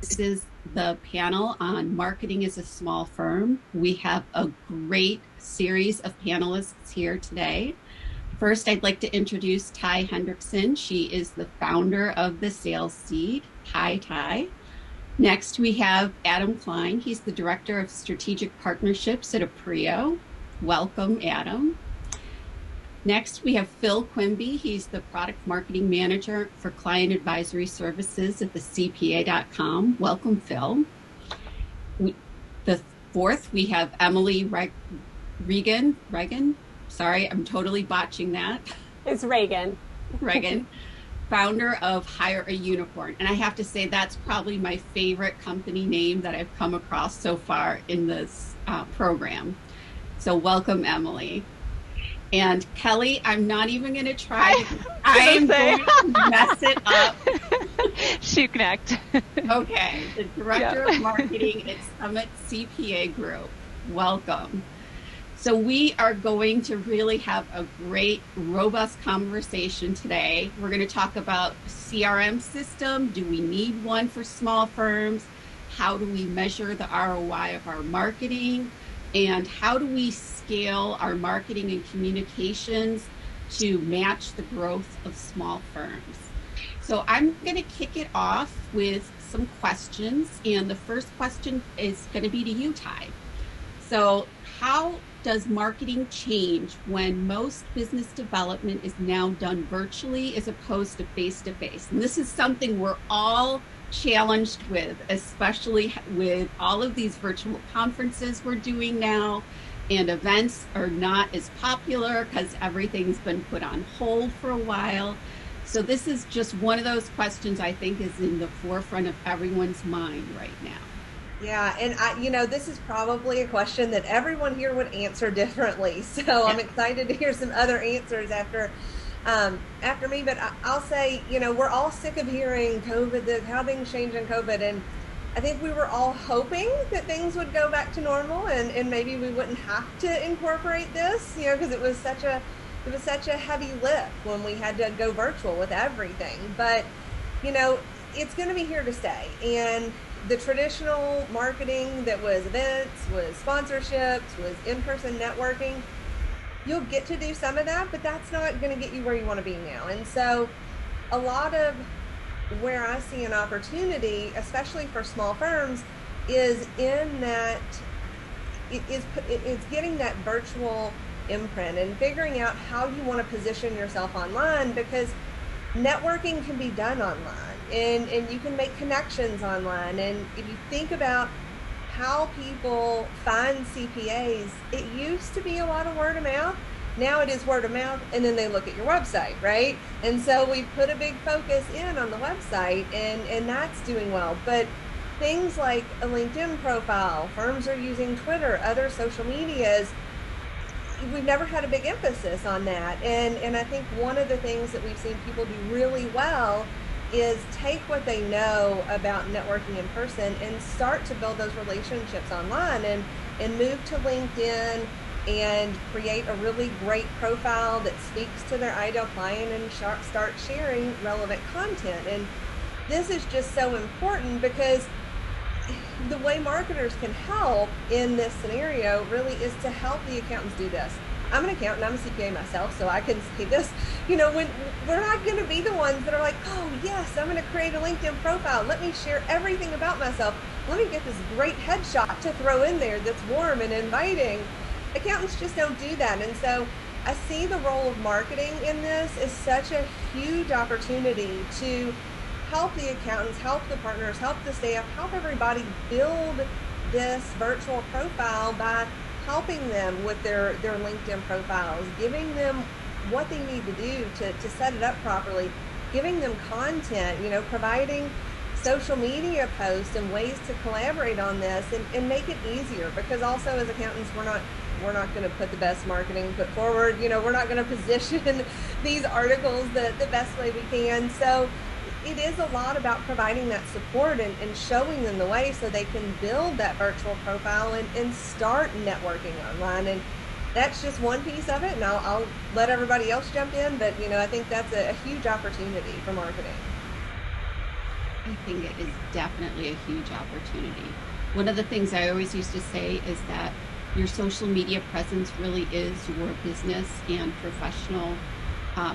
This is the panel on marketing as a small firm. We have a great series of panelists here today. First, I'd like to introduce Ty Hendrickson. She is the founder of the Sales Seed. Hi, Ty. Next, we have Adam Klein. He's the Director of Strategic Partnerships at Aprio. Welcome, Adam. Next, we have Phil Quimby. He's the Product Marketing Manager for Client Advisory Services at the CPA.com. Welcome, Phil. The fourth, we have Emily Regan. Sorry, I'm totally botching that. It's Reagan. Reagan, founder of Hire a Unicorn. And I have to say, that's probably my favorite company name that I've come across so far in this program. So welcome, Emily. And Kelly, I'm not even going to try. I'm going to mess it up. Shoot connect. Okay, the Director of Marketing at Summit CPA Group. Welcome. So we are going to really have a great, robust conversation today. We're going to talk about CRM system. Do we need one for small firms? How do we measure the ROI of our marketing? And how do we scale our marketing and communications to match the growth of small firms? So I'm going to kick it off with some questions. And the first question is going to be to you, Ty. So how does marketing change when most business development is now done virtually as opposed to face-to-face? And this is something we're all challenged with, especially with all of these virtual conferences we're doing now, and events are not as popular because everything's been put on hold for a while. So this is just one of those questions I think is in the forefront of everyone's mind right now. Yeah, and this is probably a question that everyone here would answer differently. So I'm excited to hear some other answers after me. But I'll say, we're all sick of hearing COVID, how things change in COVID, and I think we were all hoping that things would go back to normal, and maybe we wouldn't have to incorporate this, because it was such a heavy lift when we had to go virtual with everything. But it's going to be here to stay, and the traditional marketing that was events, was sponsorships, was in-person networking, you'll get to do some of that, but that's not going to get you where you want to be now. And so a lot of where I see an opportunity, especially for small firms, is in that it's getting that virtual imprint and figuring out how you want to position yourself online, because networking can be done online. And you can make connections online. And if you think about how people find CPAs, it used to be a lot of word of mouth. Now it is word of mouth, and then they look at your website, right? And so we put a big focus in on the website, and that's doing well. But things like a LinkedIn profile, firms are using Twitter, other social medias, we've never had a big emphasis on that. And I think one of the things that we've seen people do really well is take what they know about networking in person and start to build those relationships online, and move to LinkedIn and create a really great profile that speaks to their ideal client and start sharing relevant content. And this is just so important, because the way marketers can help in this scenario really is to help the accountants do this. I'm an accountant, I'm a CPA myself, so I can say this, when we're not going to be the ones that are like, oh yes, I'm going to create a LinkedIn profile. Let me share everything about myself. Let me get this great headshot to throw in there that's warm and inviting. Accountants just don't do that. And so I see the role of marketing in this as such a huge opportunity to help the accountants, help the partners, help the staff, help everybody build this virtual profile by helping them with their LinkedIn profiles, giving them what they need to do to set it up properly, giving them content, providing social media posts and ways to collaborate on this, and make it easier, because also as accountants, we're not going to put the best marketing put forward. We're not going to position these articles the best way we can. So it is a lot about providing that support and showing them the way so they can build that virtual profile and start networking online. And that's just one piece of it, and I'll let everybody else jump in, but I think that's a huge opportunity for marketing. I think it is definitely a huge opportunity. One of the things I always used to say is that your social media presence really is your business and professional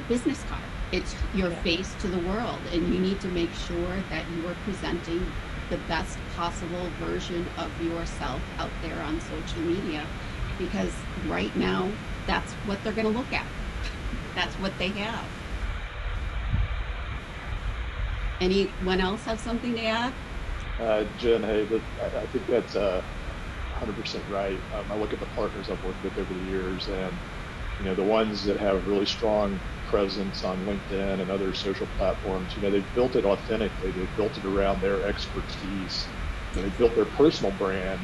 business card. It's your face to the world, and you need to make sure that you are presenting the best possible version of yourself out there on social media, because right now that's what they're going to look at. That's what they have. Anyone else have something to add? Jen, hey, I think that's 100% right. I look at the partners I've worked with over the years, and the ones that have really strong presence on LinkedIn and other social platforms, they've built it authentically. They've built it around their expertise. They've built their personal brand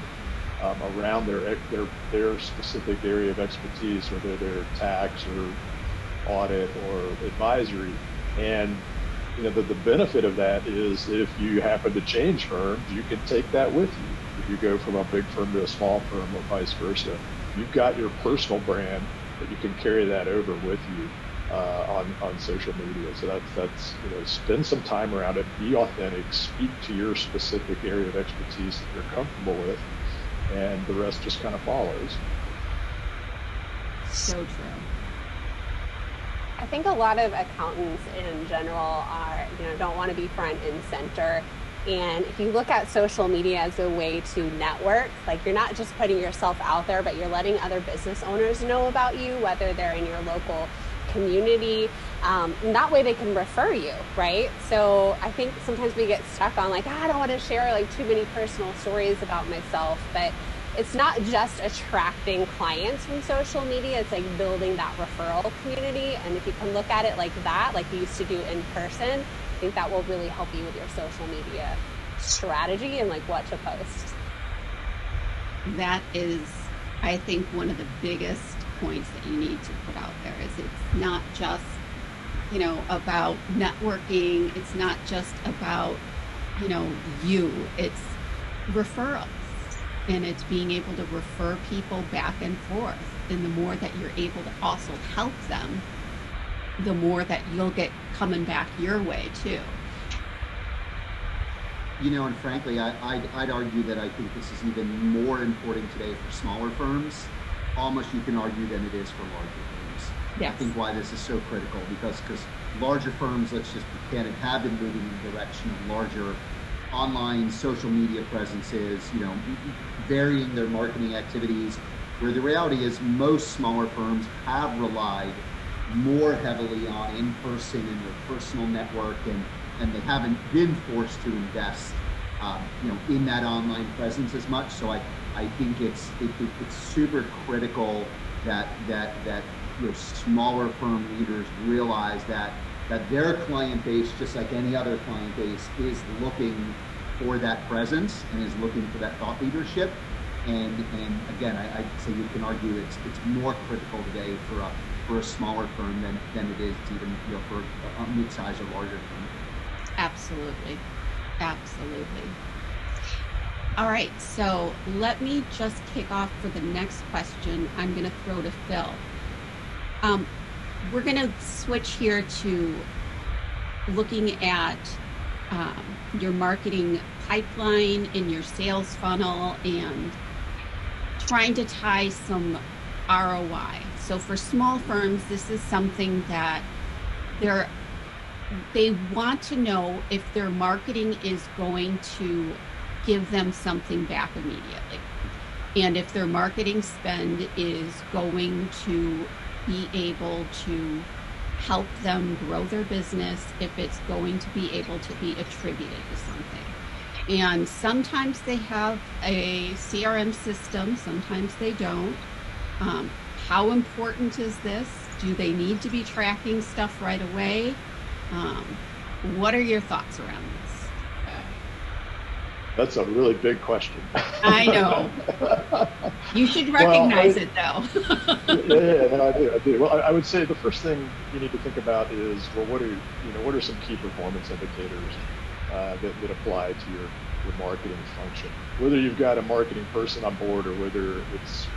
around their specific area of expertise, whether they're tax or audit or advisory. And the benefit of that is if you happen to change firms, you can take that with you. If you go from a big firm to a small firm or vice versa, you've got your personal brand, but you can carry that over with you on social media. So that's spend some time around it, be authentic, speak to your specific area of expertise that you're comfortable with, and the rest just kind of follows. So true. I think a lot of accountants in general are, don't want to be front and center. And if you look at social media as a way to network, like you're not just putting yourself out there, but you're letting other business owners know about you, whether they're in your local community. And that way they can refer you, right? So I think sometimes we get stuck on like, I don't want to share like too many personal stories about myself, but it's not just attracting clients from social media, it's like building that referral community. And if you can look at it like that, like you used to do in person, I think that will really help you with your social media strategy and like what to post. That is, I think, one of the biggest points that you need to put out there is it's not just, about networking. It's not just about, it's referrals. And it's being able to refer people back and forth. And the more that you're able to also help them, the more that you'll get coming back your way too. And frankly, I'd argue that I think this is even more important today for smaller firms. Almost you can argue than it is for larger firms. Yes. I think why this is so critical because larger firms, let's just pretend it, have been moving in the direction of larger online social media presences, varying their marketing activities, where the reality is most smaller firms have relied more heavily on in-person and their personal network, and they haven't been forced to invest in that online presence as much. So I think it's super critical that smaller firm leaders realize that their client base, just like any other client base, is looking for that presence and is looking for that thought leadership. And again, I'd say you can argue it's more critical today for a smaller firm than it is even for a mid-size or larger firm. Absolutely. All right, so let me just kick off for the next question. I'm going to throw to Phil. We're going to switch here to looking at your marketing pipeline in your sales funnel and trying to tie some ROI. So for small firms, this is something that they want to know if their marketing is going to give them something back immediately. And if their marketing spend is going to be able to help them grow their business, if it's going to be able to be attributed to something. And sometimes they have a CRM system, sometimes they don't. How important is this? Do they need to be tracking stuff right away? What are your thoughts around this? That's a really big question. I know. You should recognize it, though. I do. Well, I would say the first thing you need to think about is, well, what are some key performance indicators that apply to your marketing function? Whether you've got a marketing person on board or whether it's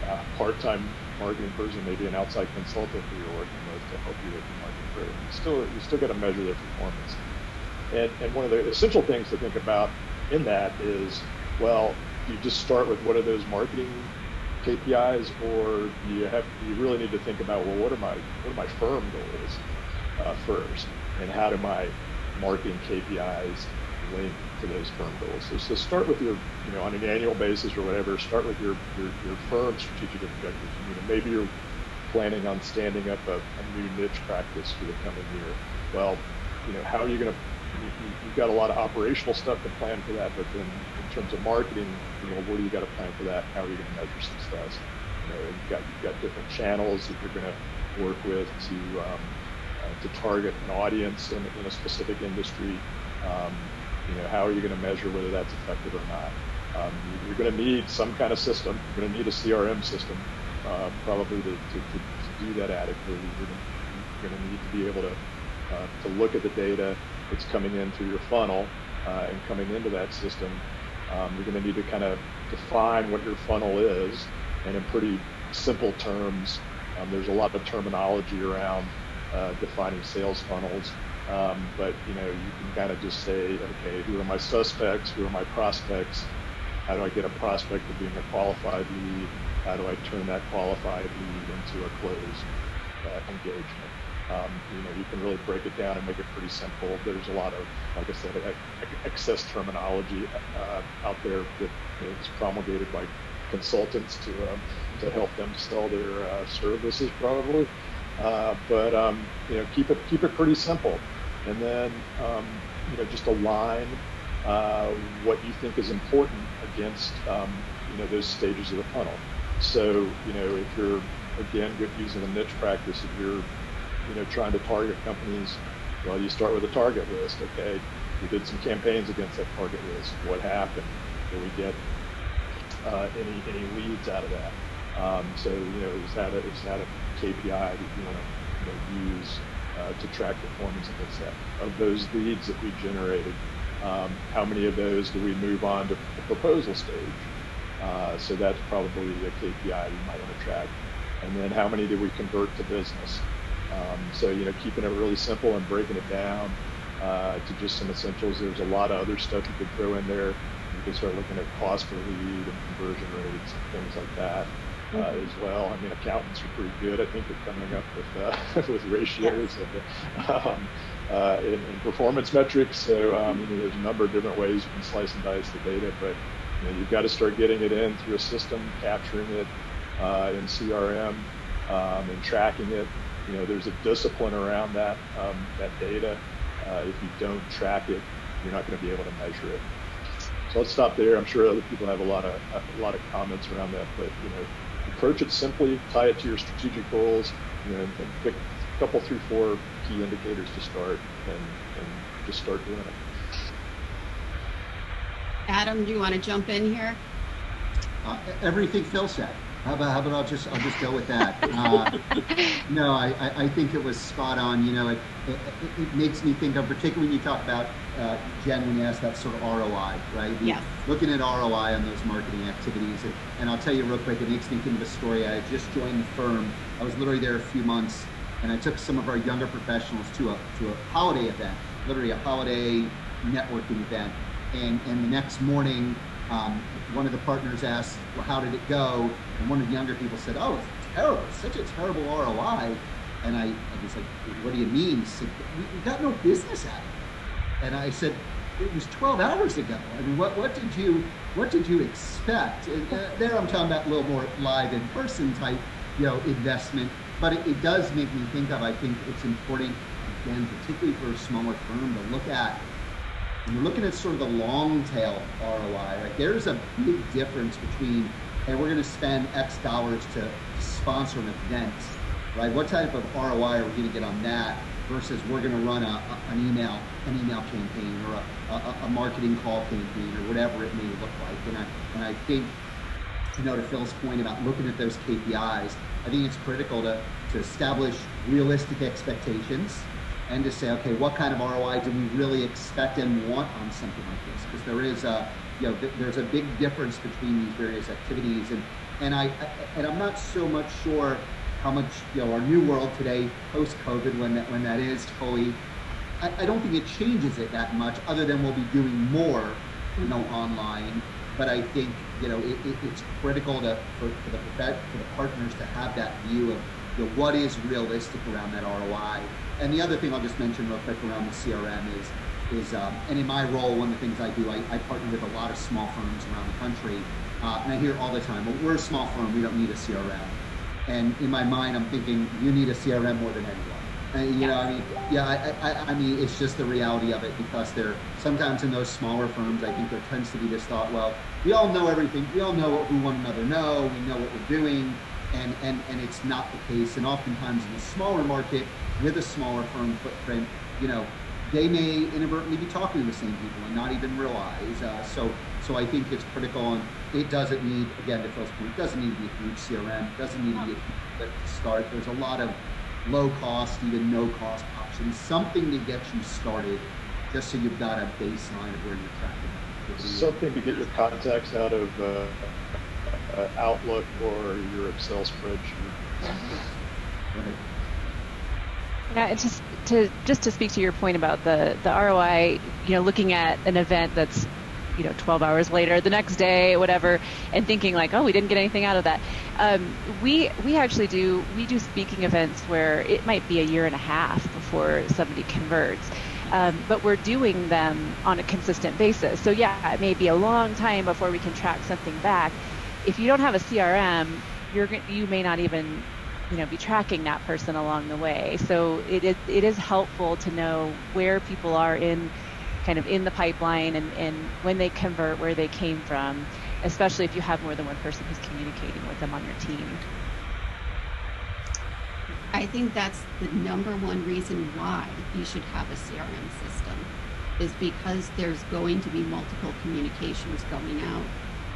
a part-time marketing person, maybe an outside consultant who you're working with to help you with your marketing program, you still got to measure their performance. And one of the essential things to think about in that is, well, you just start with what are those marketing KPIs, or you really need to think about, well, what are my firm goals first, and how do my marketing KPIs link to those firm goals? So start with your, on an annual basis or whatever, start with your firm strategic objectives. Maybe you're planning on standing up a new niche practice for the coming year. Well, how are you going to, you've got a lot of operational stuff to plan for that, but then in terms of marketing, what do you got to plan for that? How are you going to measure success? You've got different channels that you're going to work with to target an audience in a specific industry. How are you going to measure whether that's effective or not? You're going to need some kind of system. You're going to need a CRM system, probably to do that adequately. You're going to need to be able to look at the data that's coming in through your funnel and coming into that system. You're going to need to kind of define what your funnel is, and in pretty simple terms, there's a lot of terminology around defining sales funnels, but you can kind of just say, okay, who are my suspects? Who are my prospects? How do I get a prospect to being a qualified lead? How do I turn that qualified lead into a closed engagement? You can really break it down and make it pretty simple. There's a lot of, like I said, excess terminology out there that is promulgated by consultants to help them sell their services, probably. But keep it pretty simple, and then just align what you think is important against those stages of the funnel. So if you're, again, using a niche practice, if you're trying to target companies, well, you start with a target list. Okay, we did some campaigns against that target list. What happened? Did we get any leads out of that? So is that a KPI that you want to use to track performance against that? Of those leads that we generated, how many of those do we move on to the proposal stage? So that's probably a KPI you might want to track. And then how many did we convert to business? So keeping it really simple and breaking it down to just some essentials. There's a lot of other stuff you could throw in there. You can start looking at cost per lead and conversion rates and things like that as well. I mean, accountants are pretty good, I think, at coming up with with ratios and performance metrics. So there's a number of different ways you can slice and dice the data, but you've got to start getting it in through a system, capturing it in CRM and tracking it. There's a discipline around that data. If you don't track it, you're not going to be able to measure it. So let's stop there. I'm sure other people have a lot of comments around that, but approach it simply, tie it to your strategic goals, and pick a couple, 3, 4 key indicators to start, and just start doing it. Adam, do you want to jump in here? Everything Phil said. How about I'll just go with that. No, I think it was spot on. It makes me think of, particularly when you talk about, Jen, when you ask that sort of ROI, right? Yes. Looking at ROI on those marketing activities. And I'll tell you real quick, it makes me think of a story. I had just joined the firm. I was literally there a few months, and I took some of our younger professionals to a holiday event, literally a holiday networking event. And the next morning, one of the partners asked, well, how did it go? And one of the younger people said, oh, it's terrible, such a terrible ROI. And I was like, what do you mean? He said, we got no business out of it. And I said, it was 12 hours ago. I mean, what did you expect? And there I'm talking about a little more live in person type, investment. But it does make me think of, I think it's important, again, particularly for a smaller firm, to look at, when you're looking at sort of the long tail ROI, right? There's a big difference between, hey, we're going to spend X dollars to sponsor an event, right? What type of ROI are we going to get on that versus we're going to run an email campaign or a marketing call campaign or whatever it may look like. And I think, to Phil's point about looking at those KPIs, I think it's critical to establish realistic expectations and to say, okay, what kind of ROI do we really expect and want on something like this? Because there is there's a big difference between these various activities, and I'm not so much sure how much our new world today, post-COVID, when that is fully I don't think it changes it that much, other than we'll be doing more, online. But I think, it's critical for the partners to have that view of, what is realistic around that ROI. And the other thing I'll just mention real quick around the CRM is and in my role, one of the things I do, I partner with a lot of small firms around the country, and I hear all the time, well, we're a small firm, we don't need a CRM. And in my mind, I'm thinking, you need a CRM more than anyone. I mean, it's just the reality of it, because sometimes in those smaller firms, I think there tends to be this thought, well, we all know everything. We all know what we one another know. We know what we're doing. And it's not the case. And oftentimes in a smaller market with a smaller firm footprint, they may inadvertently be talking to the same people and not even realize. So I think it's critical, and it doesn't need, again, to Phil's point, it doesn't need to be a huge CRM. It doesn't need to be a huge to start. There's a lot of low cost, even no cost options, something to get you started, just so you've got a baseline of where you're tracking. Something to get your contacts out of Outlook or your Excel spreadsheet. Yeah, it's just to speak to your point about the ROI, looking at an event that's 12 hours later, the next day, whatever, and thinking like, oh, we didn't get anything out of that. We actually do speaking events where it might be a year and a half before somebody converts. But we're doing them on a consistent basis. So yeah, it may be a long time before we can track something back. If you don't have a CRM, you may not even be tracking that person along the way. So it is helpful to know where people are in the pipeline and when they convert, where they came from, especially if you have more than one person who's communicating with them on your team. I think that's the number one reason why you should have a CRM system, is because there's going to be multiple communications going out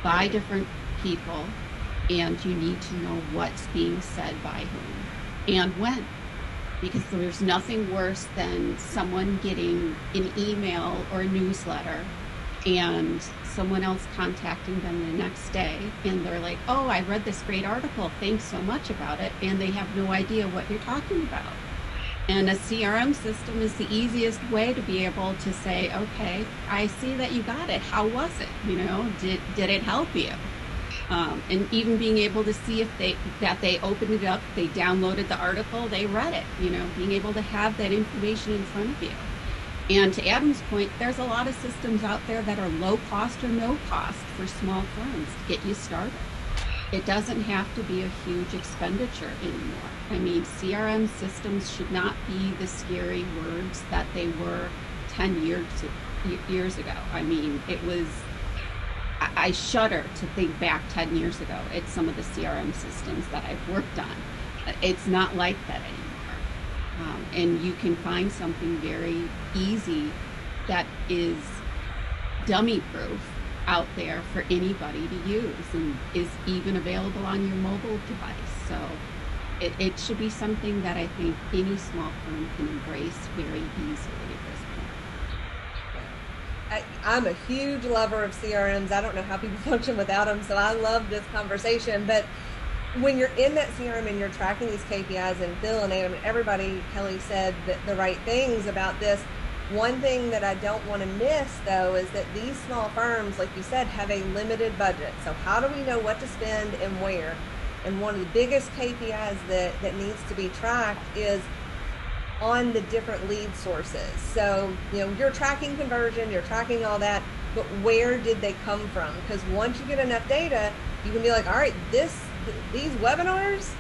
by different people, and you need to know what's being said by whom and when. Because there's nothing worse than someone getting an email or a newsletter and someone else contacting them the next day, and they're like, oh, I read this great article, thanks so much about it, and they have no idea what you're talking about. And a CRM system is the easiest way to be able to say, okay, I see that you got it. How was it? Did it help you? And even being able to see if they opened it up, they downloaded the article, they read it, being able to have that information in front of you. And to Adam's point, there's a lot of systems out there that are low cost or no cost for small firms to get you started. It doesn't have to be a huge expenditure anymore. I mean, CRM systems should not be the scary words that they were 10 years ago. I mean, I shudder to think back 10 years ago at some of the CRM systems that I've worked on. It's not like that anymore. And you can find something very easy that is dummy-proof out there for anybody to use and is even available on your mobile device. So it should be something that I think any small firm can embrace very easily at this point. I'm a huge lover of CRMs. I don't know how people function without them, so I love this conversation. But when you're in that CRM and you're tracking these KPIs, and Phil and Adam and everybody, Kelly said the right things about this. One thing that I don't want to miss, though, is that these small firms, like you said, have a limited budget. So how do we know what to spend and where? And one of the biggest KPIs that needs to be tracked is on the different lead sources. So, you're tracking conversion, you're tracking all that, but where did they come from? Because once you get enough data, you can be like, all right, these webinars,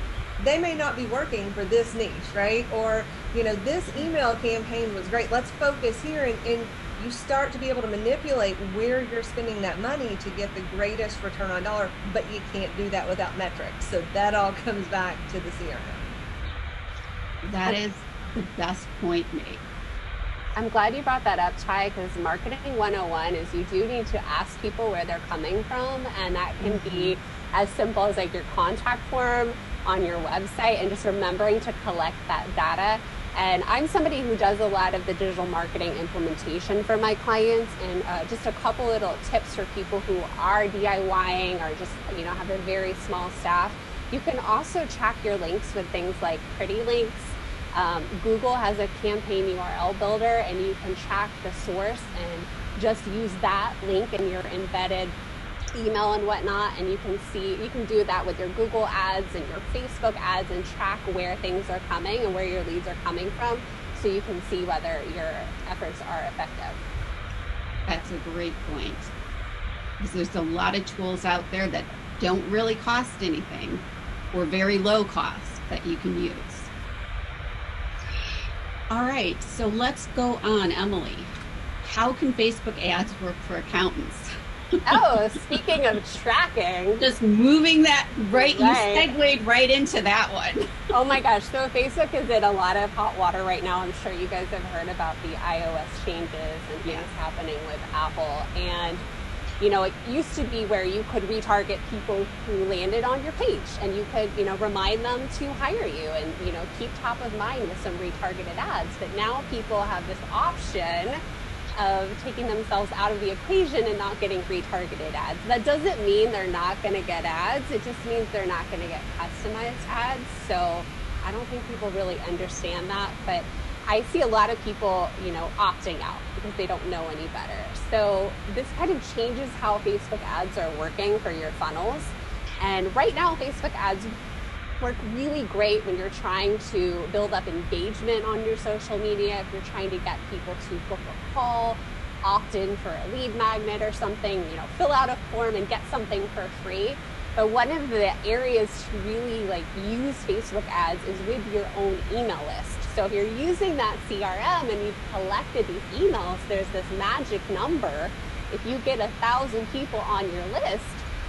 they may not be working for this niche, right? Or, this email campaign was great. Let's focus here. And you start to be able to manipulate where you're spending that money to get the greatest return on dollar, but you can't do that without metrics. So that all comes back to the CRM. That is the best point made. I'm glad you brought that up, Chai, because marketing 101 is you do need to ask people where they're coming from, and that can be as simple as like your contact form on your website and just remembering to collect that data. And I'm somebody who does a lot of the digital marketing implementation for my clients, and just a couple little tips for people who are DIYing or just have a very small staff. You can also track your links with things like pretty links. Google has a campaign URL builder, and you can track the source and just use that link in your embedded email and whatnot, and you can do that with your Google ads and your Facebook ads and track where things are coming and where your leads are coming from, so you can see whether your efforts are effective. That's a great point, because there's a lot of tools out there that don't really cost anything or very low cost that you can use. All right, so let's go on. Emily, how can Facebook ads work for accountants? Oh, speaking of tracking. Just moving that right, you segued right into that one. Oh my gosh, so Facebook is in a lot of hot water right now. I'm sure you guys have heard about the iOS changes and things happening with Apple. And, you know, it used to be where you could retarget people who landed on your page, and you could, you know, remind them to hire you and, you know, keep top of mind with some retargeted ads. But now people have this option of taking themselves out of the equation and not getting retargeted ads. That doesn't mean they're not going to get ads. It just means they're not going to get customized ads. So I don't think people really understand that, but I see a lot of people, you know, opting out because they don't know any better. So this kind of changes how Facebook ads are working for your funnels. And right now, Facebook ads work really great when you're trying to build up engagement on your social media, if you're trying to get people to book a call, opt in for a lead magnet or something, you know, fill out a form and get something for free. But one of the areas to really like use Facebook ads is with your own email list. So if you're using that CRM and you've collected these emails, there's this magic number. If you get 1,000 people on your list,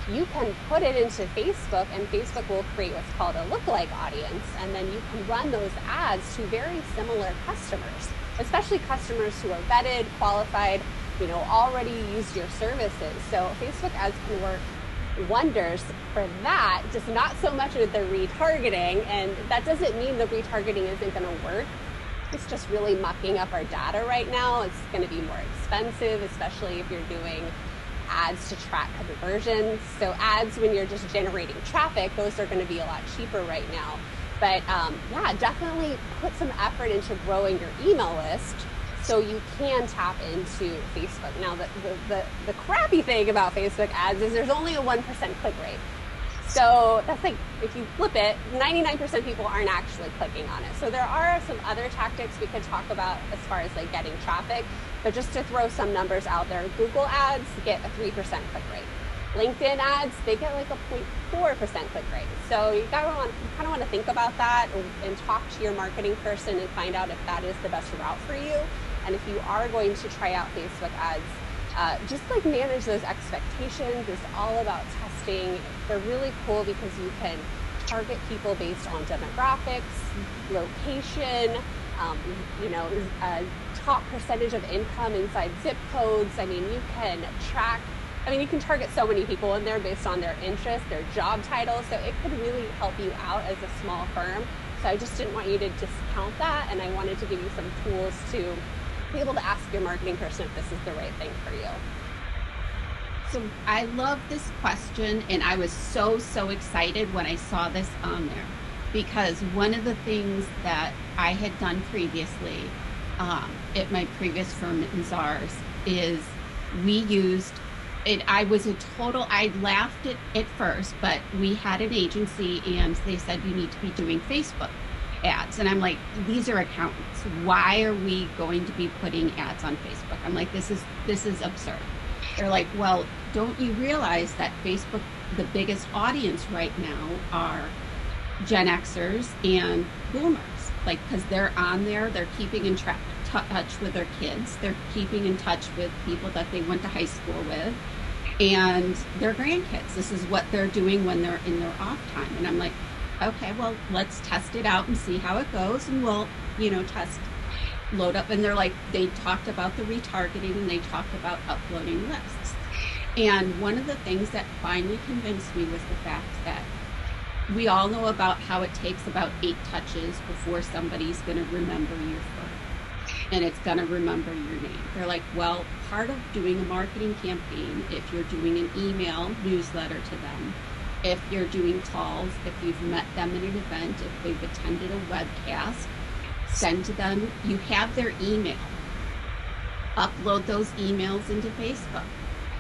you can put it into Facebook, and Facebook will create what's called a lookalike audience, and then you can run those ads to very similar customers, especially customers who are vetted, qualified, you know, already used your services. So Facebook ads can work wonders for that, just not so much with the retargeting, and that doesn't mean the retargeting isn't going to work. It's just really mucking up our data right now. It's going to be more expensive, especially if you're doing ads to track conversions. So ads, when you're just generating traffic, those are going to be a lot cheaper right now. But yeah, definitely put some effort into growing your email list so you can tap into Facebook. Now, the crappy thing about Facebook ads is there's only a 1% click rate. So that's like, if you flip it, 99% of people aren't actually clicking on it. So there are some other tactics we could talk about as far as like getting traffic. But just to throw some numbers out there, Google ads get a 3% click rate. LinkedIn ads, they get like a 0.4% click rate. So you kind of want to think about that and talk to your marketing person and find out if that is the best route for you. And if you are going to try out Facebook ads, just like manage those expectations. It's all about testing. They're really cool because you can target people based on demographics, location, you know, top percentage of income inside zip codes. I mean, you can you can target so many people in there based on their interests, their job titles. So it could really help you out as a small firm. So I just didn't want you to discount that. And I wanted to give you some tools to be able to ask your marketing person if this is the right thing for you. So I love this question, and I was so excited when I saw this on there, because one of the things that I had done previously at my previous firm in Czars is we used it. I laughed at first, but we had an agency and they said you need to be doing Facebook ads. And I'm like, these are accountants. Why are we going to be putting ads on Facebook? I'm like, this is absurd. They're like, well, don't you realize that Facebook, the biggest audience right now are Gen Xers and boomers, like, because they're on there, they're keeping in touch with their kids, they're keeping in touch with people that they went to high school with, and their grandkids. This is what they're doing when they're in their off time. And I'm like, okay, well, let's test it out and see how it goes, and we'll, load up. And they're like, they talked about the retargeting and they talked about uploading lists. And one of the things that finally convinced me was the fact that we all know about how it takes about 8 touches before somebody's going to remember your firm and it's going to remember your name. They're like, well, part of doing a marketing campaign, if you're doing an email newsletter to them, if you're doing calls, if you've met them at an event, if they've attended a webcast, send to them. You have their email. Upload those emails into Facebook,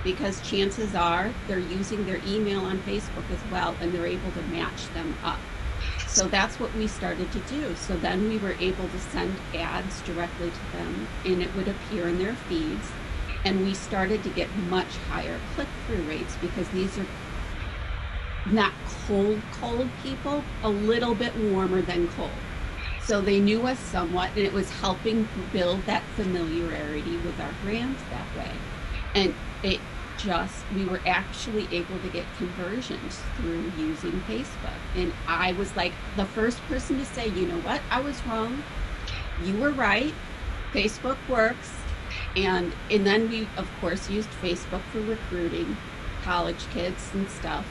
because chances are they're using their email on Facebook as well, and they're able to match them up. So that's what we started to do. So then we were able to send ads directly to them, and it would appear in their feeds. And we started to get much higher click-through rates, because these are not cold people, a little bit warmer than cold. So they knew us somewhat, and it was helping build that familiarity with our brands that way. And we were actually able to get conversions through using Facebook. And I was like the first person to say, you know what, I was wrong. You were right. Facebook works. And then we, of course, used Facebook for recruiting college kids and stuff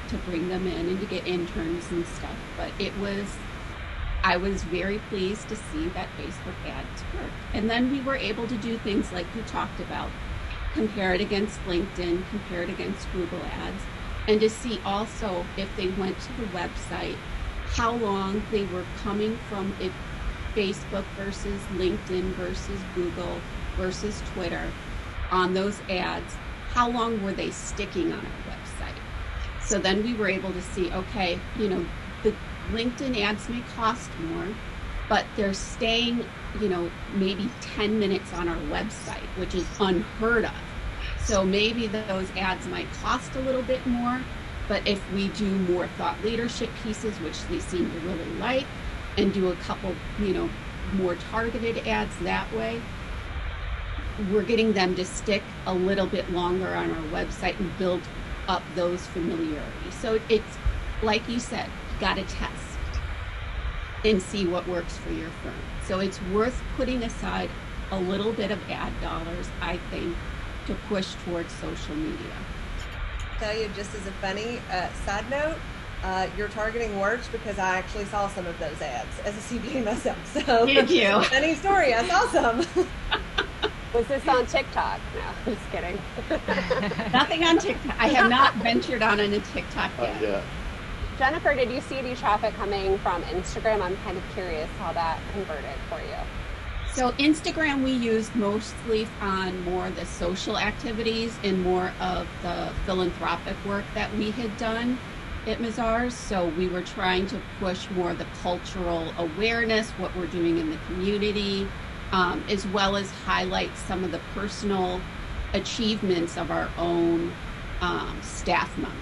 to bring them in and to get interns and stuff. But I was very pleased to see that Facebook ads worked. And then we were able to do things like you talked about, compare it against LinkedIn, compare it against Google ads, and to see also if they went to the website, how long they were coming from it, Facebook versus LinkedIn versus Google versus Twitter on those ads, how long were they sticking on our website? So then we were able to see, okay, the LinkedIn ads may cost more, but they're staying, maybe 10 minutes on our website, which is unheard of. So maybe those ads might cost a little bit more, but if we do more thought leadership pieces, which they seem to really like, and do a couple, more targeted ads that way, we're getting them to stick a little bit longer on our website and build up those familiarities. So it's, like you said, you got to test and see what works for your firm. So it's worth putting aside a little bit of ad dollars, I think, to push towards social media. I'll tell you, just as a funny side note, your targeting works, because I actually saw some of those ads as a CPA myself. So did you? Funny story, I saw some. Was this on TikTok? No, just kidding. Nothing on TikTok. I have not ventured on a TikTok yet. Yeah. Jennifer, did you see any traffic coming from Instagram? I'm kind of curious how that converted for you. So Instagram we used mostly on more the social activities and more of the philanthropic work that we had done at Mazars. So we were trying to push more the cultural awareness, what we're doing in the community, as well as highlight some of the personal achievements of our own staff members.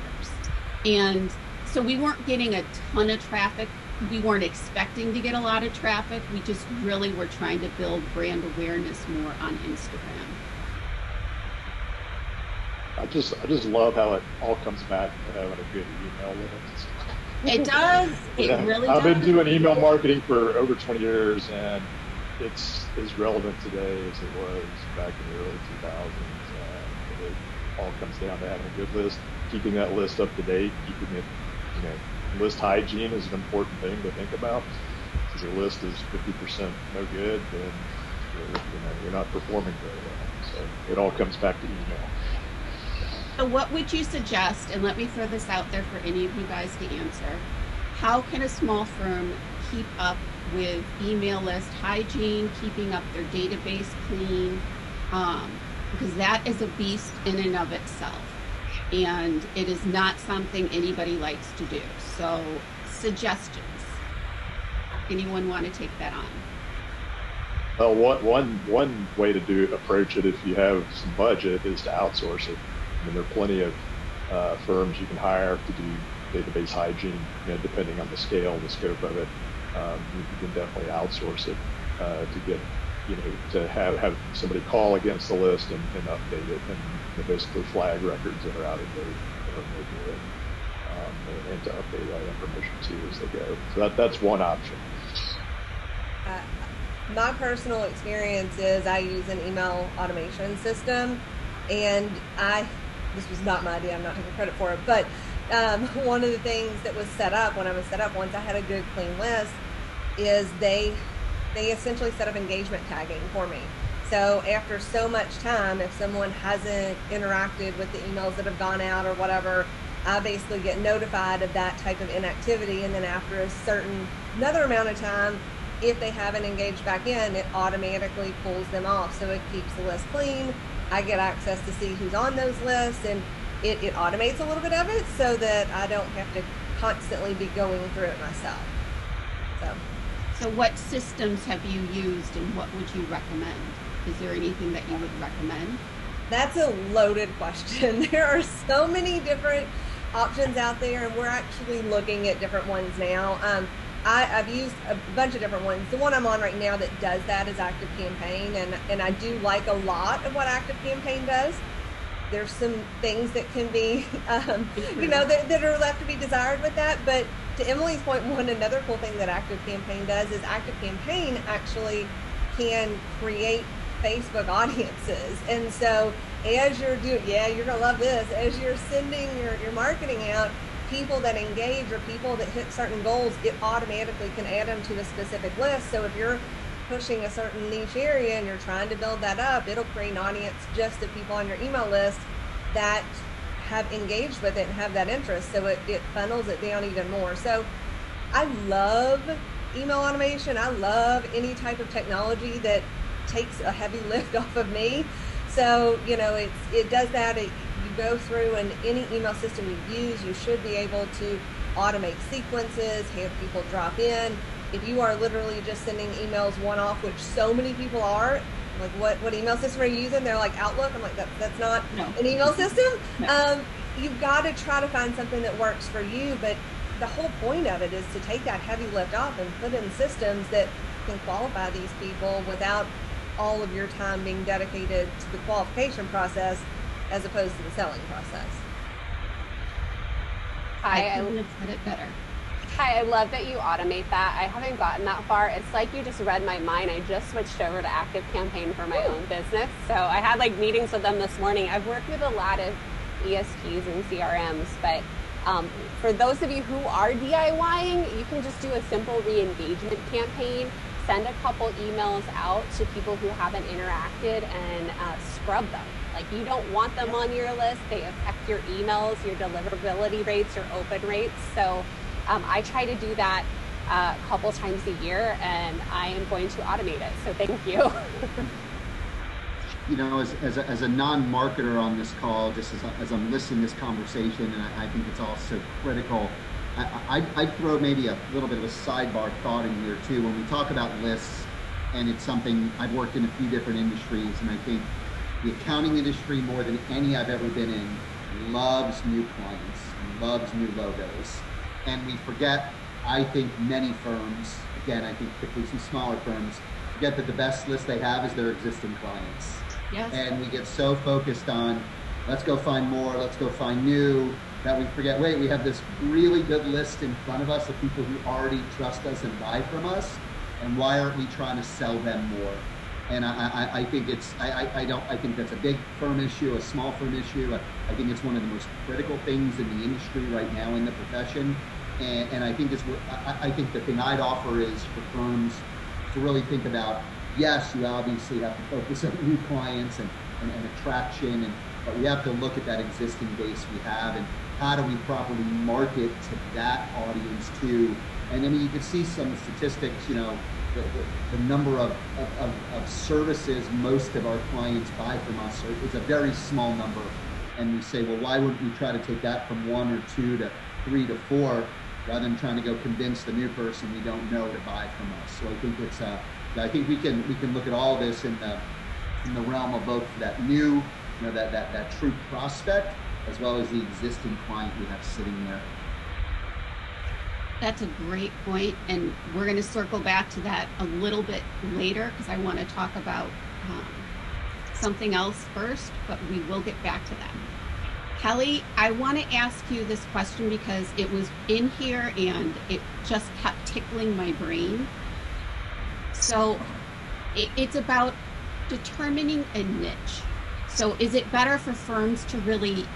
And so we weren't getting a ton of traffic. We weren't expecting to get a lot of traffic. We just really were trying to build brand awareness more on Instagram. I just love how it all comes back to having a good email list. It does. It really does. I've been doing email marketing for over 20 years, and it's as relevant today as it was back in the early 2000s. It all comes down to having a good list, keeping that list up to date, keeping it, list hygiene is an important thing to think about. If your list is 50% no good, then you're not performing very well. So it all comes back to email. So what would you suggest, and let me throw this out there for any of you guys to answer, how can a small firm keep up with email list hygiene, keeping up their database clean? Because that is a beast in and of itself. And it is not something anybody likes to do. So suggestions. Anyone want to take that on? Well, one way to approach it, if you have some budget, is to outsource it. I mean, there are plenty of firms you can hire to do database hygiene, depending on the scale and the scope of it. You can definitely outsource it to get, to have somebody call against the list and update it, and basically flag records that are out of date or no good, and to update that information too as they go. So that's one option. My personal experience is I use an email automation system, and this was not my idea, I'm not taking credit for it, but one of the things that was set up when I was set up, once I had a good clean list, is they essentially set up engagement tagging for me. So after so much time, if someone hasn't interacted with the emails that have gone out or whatever, I basically get notified of that type of inactivity, and then after another amount of time, if they haven't engaged back in, it automatically pulls them off. So it keeps the list clean. I get access to see who's on those lists, and it automates a little bit of it so that I don't have to constantly be going through it myself. So what systems have you used, and what would you recommend? Is there anything that you would recommend? That's a loaded question. There are so many different options out there, and we're actually looking at different ones now. I've used a bunch of different ones. The one I'm on right now that does that is ActiveCampaign, and I do like a lot of what ActiveCampaign does. There's some things that can be, that are left to be desired with that. But to Emily's point, another cool thing that ActiveCampaign does is ActiveCampaign actually can create Facebook audiences. And so as you're doing, you're gonna love this, as you're sending your marketing out, people that engage or people that hit certain goals, it automatically can add them to a specific list. So if you're pushing a certain niche area and you're trying to build that up, it'll create an audience just of people on your email list that have engaged with it and have that interest. So it funnels it down even more. So I love email automation. I love any type of technology that takes a heavy lift off of me. So, it does that. You go through, and any email system you use, you should be able to automate sequences, have people drop in. If you are literally just sending emails one-off, which so many people are, like what email system are you using? They're like Outlook. I'm like, that's not an email system. No. You've got to try to find something that works for you. But the whole point of it is to take that heavy lift off and put in systems that can qualify these people without all of your time being dedicated to the qualification process as opposed to the selling process. I couldn't have said it better. Hi, I love that you automate that. I haven't gotten that far. It's like you just read my mind. I just switched over to ActiveCampaign for my own business. So I had meetings with them this morning. I've worked with a lot of ESPs and CRMs, but for those of you who are DIYing, you can just do a simple re-engagement campaign. Send a couple emails out to people who haven't interacted and scrub them. You don't want them on your list. They affect your emails, your deliverability rates, your open rates. So I try to do that a couple times a year, and I am going to automate it. So thank you. As a non-marketer on this call, just as I'm listening to this conversation, and I think it's all so critical, I'd throw maybe a little bit of a sidebar thought in here too. When we talk about lists, and it's something I've worked in a few different industries, and I think the accounting industry, more than any I've ever been in, loves new clients, loves new logos. And we forget, I think many firms, again, I think particularly some smaller firms, forget that the best list they have is their existing clients. Yes. And we get so focused on, let's go find more, let's go find new, that we forget, wait, we have this really good list in front of us of people who already trust us and buy from us, and why aren't we trying to sell them more? And I think I think that's a big firm issue, a small firm issue. I think it's one of the most critical things in the industry right now in the profession. And I think the thing I'd offer is for firms to really think about, yes, you obviously have to focus on new clients and attraction, but we have to look at that existing base we have, and how do we properly market to that audience too. And I mean, you can see some statistics, the number of services most of our clients buy from us is a very small number. And we say, well, why wouldn't we try to take that from 1 or 2 to 3 to 4, rather than trying to go convince the new person we don't know to buy from us? So I think I think we can look at all of this in the realm of both that new, that true prospect, as well as the existing client we have sitting there. That's a great point, and we're going to circle back to that a little bit later, because I want to talk about something else first, but we will get back to that. Kelly, I want to ask you this question because it was in here and it just kept tickling my brain. So it's about determining a niche. So is it better for firms to really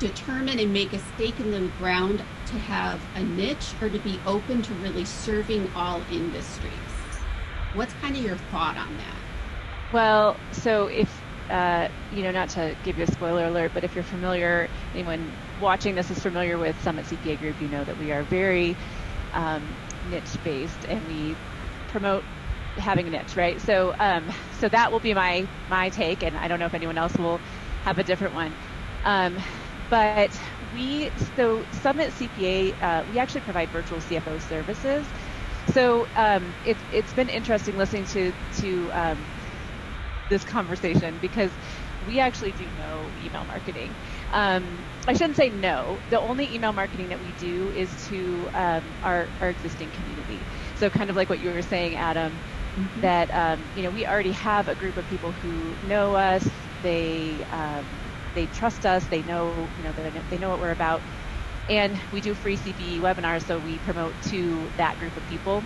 determine and make a stake in the ground to have a niche, or to be open to really serving all industries? What's kind of your thought on that? Well, so if, not to give you a spoiler alert, but if you're familiar, anyone watching this is familiar with Summit CPA Group, you know that we are very niche-based, and we promote having a niche, right? So so that will be my take, and I don't know if anyone else will have a different one. But so Summit CPA, we actually provide virtual CFO services. So it's been interesting listening to this conversation, because we actually do no email marketing. I shouldn't say no. The only email marketing that we do is to our existing community. So kind of like what you were saying, Adam, that we already have a group of people who know us. They trust us. They know they know what we're about, and we do free CPE webinars. So we promote to that group of people,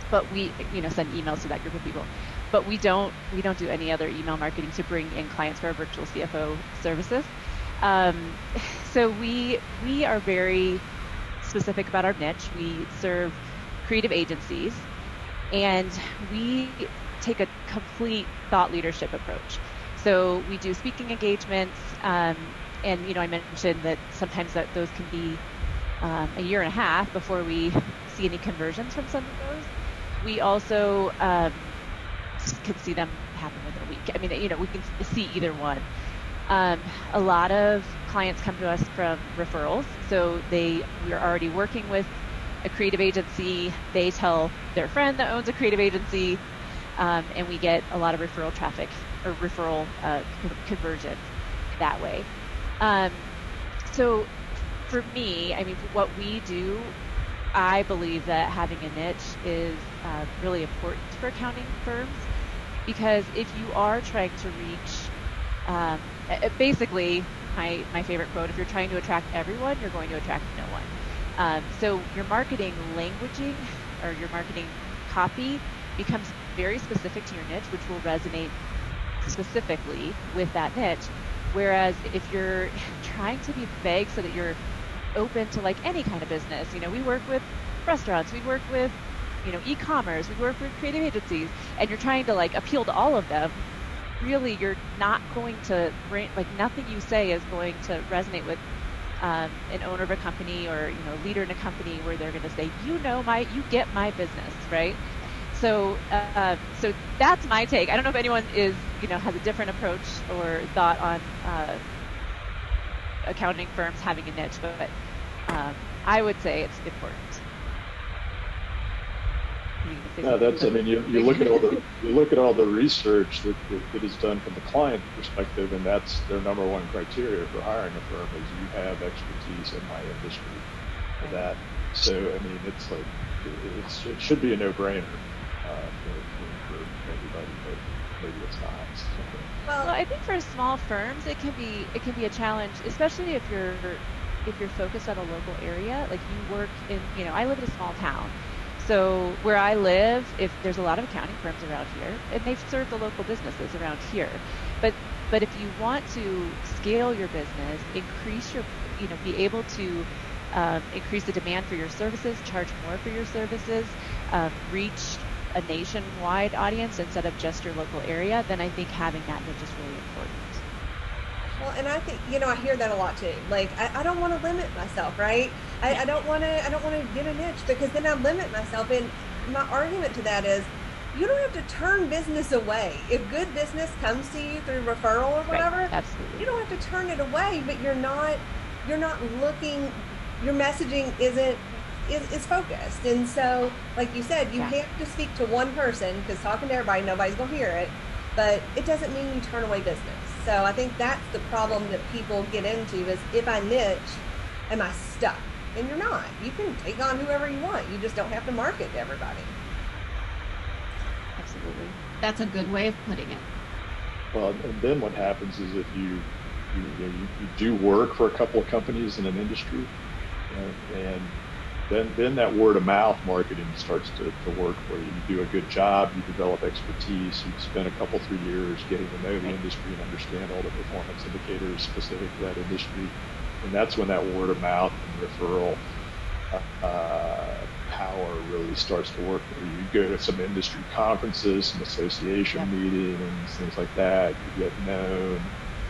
but we send emails to that group of people. But we don't do any other email marketing to bring in clients for our virtual CFO services. So we are very specific about our niche. We serve creative agencies, and we take a complete thought leadership approach. So we do speaking engagements, and I mentioned that sometimes those can be a year and a half before we see any conversions from some of those. We also can see them happen within a week. I mean, we can see either one. A lot of clients come to us from referrals. So we're already working with a creative agency. They tell their friend that owns a creative agency, and we get a lot of referral traffic or referral conversion that way. So for me, what we do, I believe that having a niche is really important for accounting firms, because if you are trying to reach, basically, my favorite quote, if you're trying to attract everyone, you're going to attract no one. So your marketing languaging or your marketing copy becomes very specific to your niche, which will resonate specifically with that niche. Whereas if you're trying to be vague so that you're open to like any kind of business, we work with restaurants, we work with e-commerce, we work with creative agencies, and you're trying to like appeal to all of them, really you're not going to bring, like, nothing you say is going to resonate with an owner of a company or a leader in a company, where they're going to say, you get my business, right? So so that's my take. I don't know if anyone has a different approach or thought on accounting firms having a niche, but I would say it's important. No, that's. You look at all the research that is done from the client perspective, and that's their number one criteria for hiring a firm is you have expertise in my industry for that. So it's like it should be a no-brainer for everybody, but maybe it's not. Well, I think for small firms, it can be a challenge, especially if you're focused on a local area. Like you work in, I live in a small town. So where I live, if there's a lot of accounting firms around here, and they've served the local businesses around here. But if you want to scale your business, increase your, be able to increase the demand for your services, charge more for your services, reach a nationwide audience instead of just your local area, then I think having that niche is really important. Well, and I think, I hear that a lot too. Like, I don't want to limit myself, right? I don't want to get a niche, because then I limit myself. And my argument to that is, you don't have to turn business away. If good business comes to you through referral or whatever, right, absolutely, you don't have to turn it away, but you're not looking, your messaging is focused. And so, like you said, you have to speak to one person, because talking to everybody, nobody's going to hear it. But it doesn't mean you turn away business. So I think that's the problem that people get into is, if I niche, am I stuck? And you're not. You can take on whoever you want. You just don't have to market to everybody. Absolutely. That's a good way of putting it. Well, and then what happens is if you do work for a couple of companies in an industry, and then that word of mouth marketing starts to work for you. You do a good job, you develop expertise, you spend a couple, 3 years getting to know the industry and understand all the performance indicators specific to that industry. And that's when that word of mouth and referral power really starts to work for you. You go to some industry conferences, some association meetings, things like that. You get known,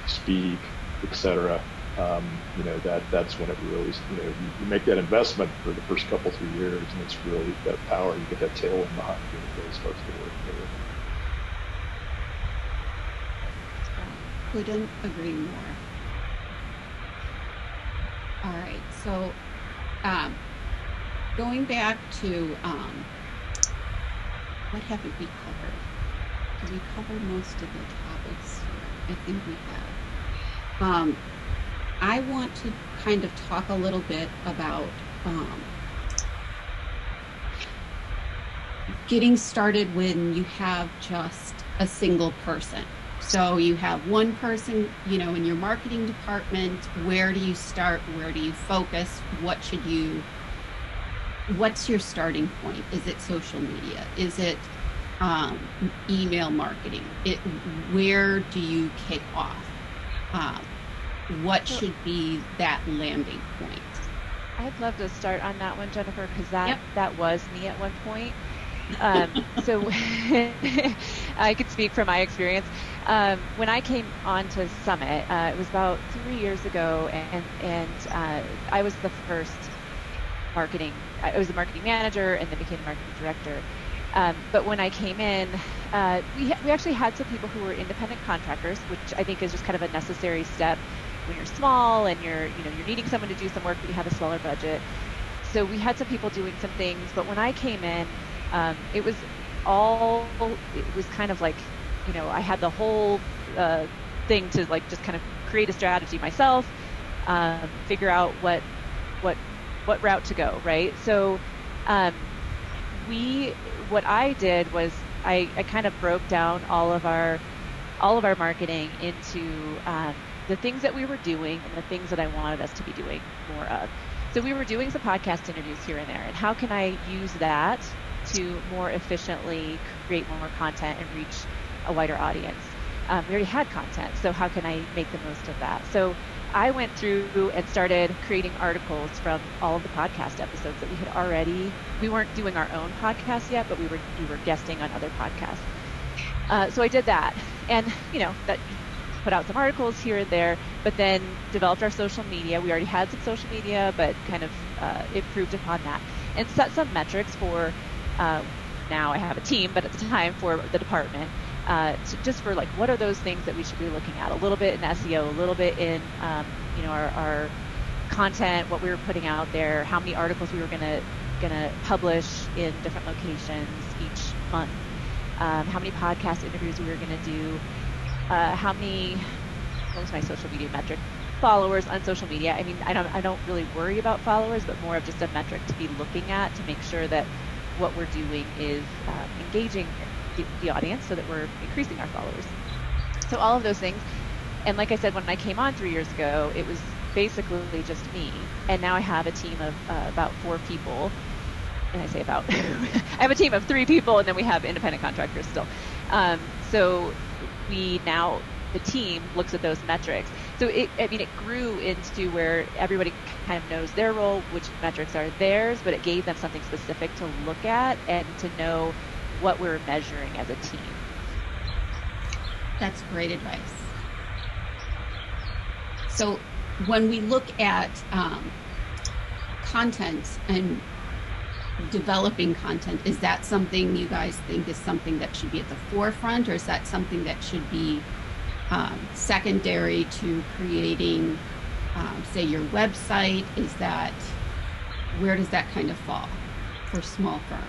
speak, etc. that's when it really, you make that investment for the first couple, 3 years, and it's really that power. You get that tailwind behind you, and it really starts to work for you. Couldn't agree more. All right, so going back to what haven't we covered? Did we cover most of the topics here? I think we have. I want to kind of talk a little bit about getting started when you have just a single person. So you have one person, in your marketing department. Where do you start? Where do you focus? What's your starting point? Is it social media? Is it email marketing? Where do you kick off? What should be that landing point? I'd love to start on that one, Jennifer, because that was me at one point. So I could speak from my experience. When I came onto Summit, it was about 3 years ago, and I was the first marketing. I was a marketing manager, and then became a marketing director. But when I came in, we actually had some people who were independent contractors, which I think is just kind of a necessary step when you're small and you're needing someone to do some work, but you have a smaller budget. So we had some people doing some things, but when I came in, it was kind of like, I had the whole thing to like just kind of create a strategy myself, figure out what route to go, right? So what I did was I kind of broke down all of our marketing into the things that we were doing and the things that I wanted us to be doing more of. So we were doing some podcast interviews here and there, and how can I use that to more efficiently create more content and reach a wider audience? We already had content, so how can I make the most of that? So I went through and started creating articles from all of the podcast episodes that we had already. We weren't doing our own podcast yet, but we were guesting on other podcasts. So I did that, and that put out some articles here and there, but then developed our social media. We already had some social media, but kind of improved upon that and set some metrics for. Now I have a team, but at the time for the department, just for like, what are those things that we should be looking at? A little bit in SEO, a little bit in, our content, what we were putting out there, how many articles we were gonna publish in different locations each month, how many podcast interviews we were gonna do, what was my social media metric? Followers on social media. I mean, I don't really worry about followers, but more of just a metric to be looking at to make sure that what we're doing is engaging the audience so that we're increasing our followers. So all of those things. And like I said, when I came on 3 years ago, it was basically just me. And now I have a team of about 4 people. And I say about, I have a team of 3 people, and then we have independent contractors still. So the team looks at those metrics. So it grew into where everybody kind of knows their role, which metrics are theirs, but it gave them something specific to look at and to know what we're measuring as a team. That's great advice. So when we look at content and developing content, is that something you guys think is something that should be at the forefront, or is that something that should be secondary to creating, say, your website? Where does that kind of fall for small firm?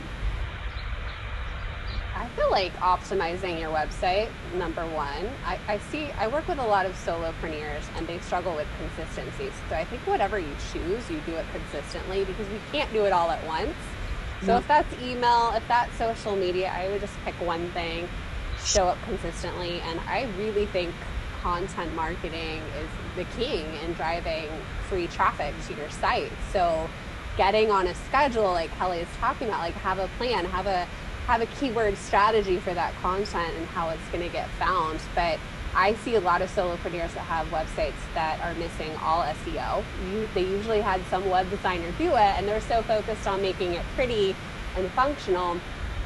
I feel like optimizing your website, number one. I work with a lot of solopreneurs, and they struggle with consistency. So I think whatever you choose, you do it consistently, because we can't do it all at once. So if that's email, if that's social media, I would just pick one thing, show up consistently. And I really think content marketing is the king in driving free traffic to your site. So getting on a schedule, like Kelly is talking about, like have a plan, have a keyword strategy for that content and how it's going to get found. But I see a lot of solopreneurs that have websites that are missing all SEO. They usually had some web designer do it, and they're so focused on making it pretty and functional,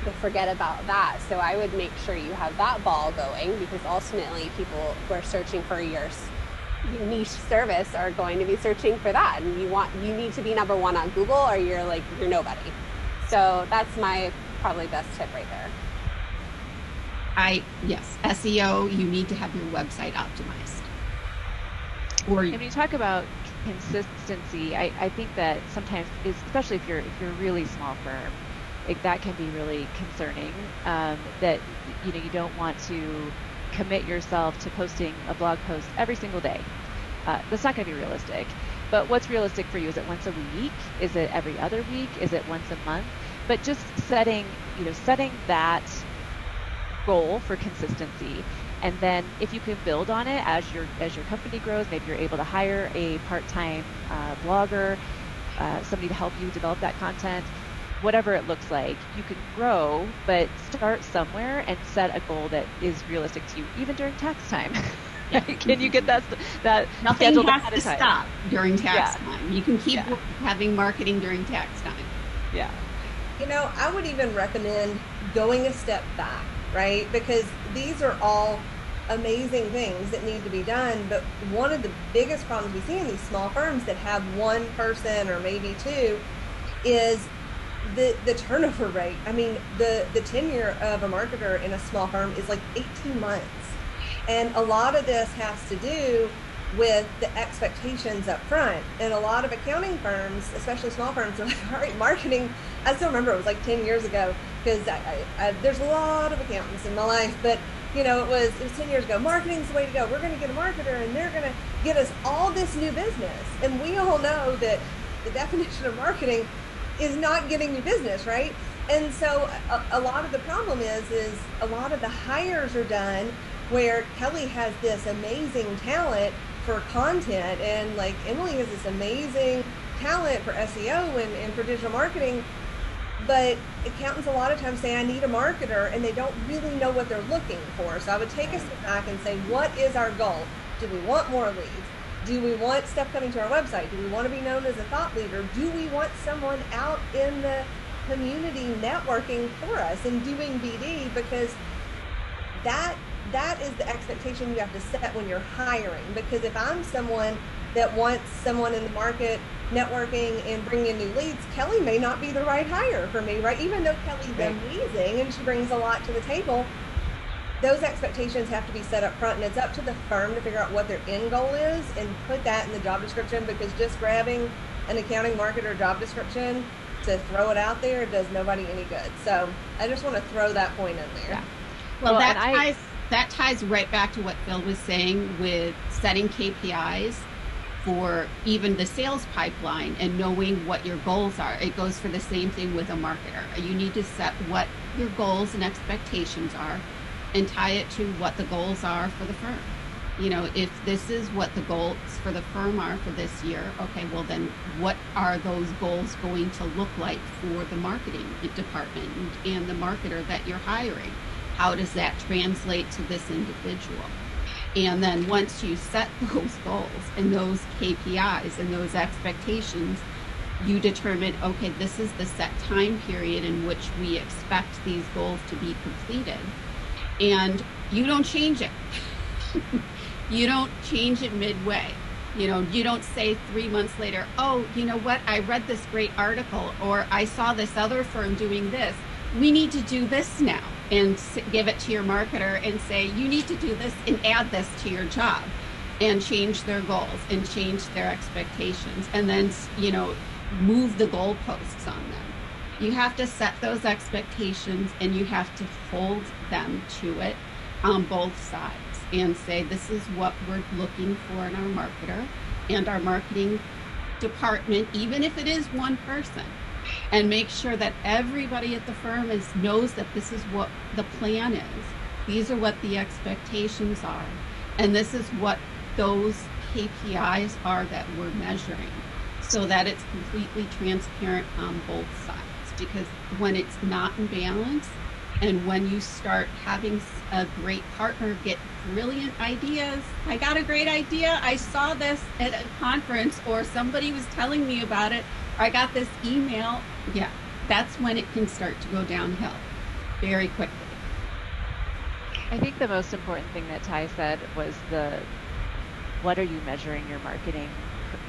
they forget about that. So I would make sure you have that ball going, because ultimately people who are searching for your your niche service are going to be searching for that, and you need to be number one on Google, or you're nobody. So that's my probably best tip right there. Yes, SEO, you need to have your website optimized. And when you talk about consistency, I think that sometimes, especially if you're a really small firm, that can be really concerning. That you don't want to commit yourself to posting a blog post every single day. That's not going to be realistic. But what's realistic for you? Is it once a week? Is it every other week? Is it once a month? But just setting that goal for consistency, and then if you can build on it as your company grows, maybe you're able to hire a part-time blogger, somebody to help you develop that content, whatever it looks like, you can grow, but start somewhere and set a goal that is realistic to you, even during tax time. Yeah. Can you get that nothing scheduled has ahead to of time? stop during tax time. You can keep having marketing during tax time. Yeah. I would even recommend going a step back, right? Because these are all amazing things that need to be done. But one of the biggest problems we see in these small firms that have one person or maybe two is the turnover rate. I mean, the tenure of a marketer in a small firm is like 18 months. And a lot of this has to do with the expectations up front. And a lot of accounting firms, especially small firms, are like, all right, marketing, I still remember it was like 10 years ago, because there's a lot of accountants in my life, but it was 10 years ago. Marketing's the way to go. We're going to get a marketer and they're going to get us all this new business. And we all know that the definition of marketing is not getting you business, right? And so a lot of the problem is a lot of the hires are done where Kelly has this amazing talent for content, and like Emily has this amazing talent for SEO and for digital marketing, but accountants a lot of times say, I need a marketer, and they don't really know what they're looking for. So I would take a step back and say, what is our goal? Do we want more leads? Do we want stuff coming to our website? Do we want to be known as a thought leader? Do we want someone out in the community networking for us and doing BD? Because that is the expectation you have to set when you're hiring. Because if I'm someone that wants someone in the market networking and bringing in new leads, Kelly may not be the right hire for me, right? Even though Kelly's amazing and she brings a lot to the table, those expectations have to be set up front, and it's up to the firm to figure out what their end goal is and put that in the job description, because just grabbing an accounting marketer job description to throw it out there does nobody any good. So I just want to throw that point in there. Yeah. Well, that ties right back to what Phil was saying with setting KPIs for even the sales pipeline and knowing what your goals are. It goes for the same thing with a marketer. You need to set what your goals and expectations are and tie it to what the goals are for the firm. If this is what the goals for the firm are for this year, okay, well then what are those goals going to look like for the marketing department and the marketer that you're hiring? How does that translate to this individual? And then once you set those goals and those KPIs and those expectations, you determine, okay, this is the set time period in which we expect these goals to be completed. And you don't change it. You don't change it midway. You don't say 3 months later, oh, you know what? I read this great article, or I saw this other firm doing this. We need to do this now, and give it to your marketer and say, you need to do this and add this to your job, and change their goals and change their expectations, and then, move the goalposts on them. You have to set those expectations and you have to hold them to it on both sides and say, this is what we're looking for in our marketer and our marketing department, even if it is one person, and make sure that everybody at the firm knows that this is what the plan is. These are what the expectations are. And this is what those KPIs are that we're measuring, so that it's completely transparent on both sides. Because when it's not in balance, and when you start having a great partner get brilliant ideas, I got a great idea, I saw this at a conference, or somebody was telling me about it, or I got this email, that's when it can start to go downhill very quickly. I think the most important thing that Ty said was what are you measuring your marketing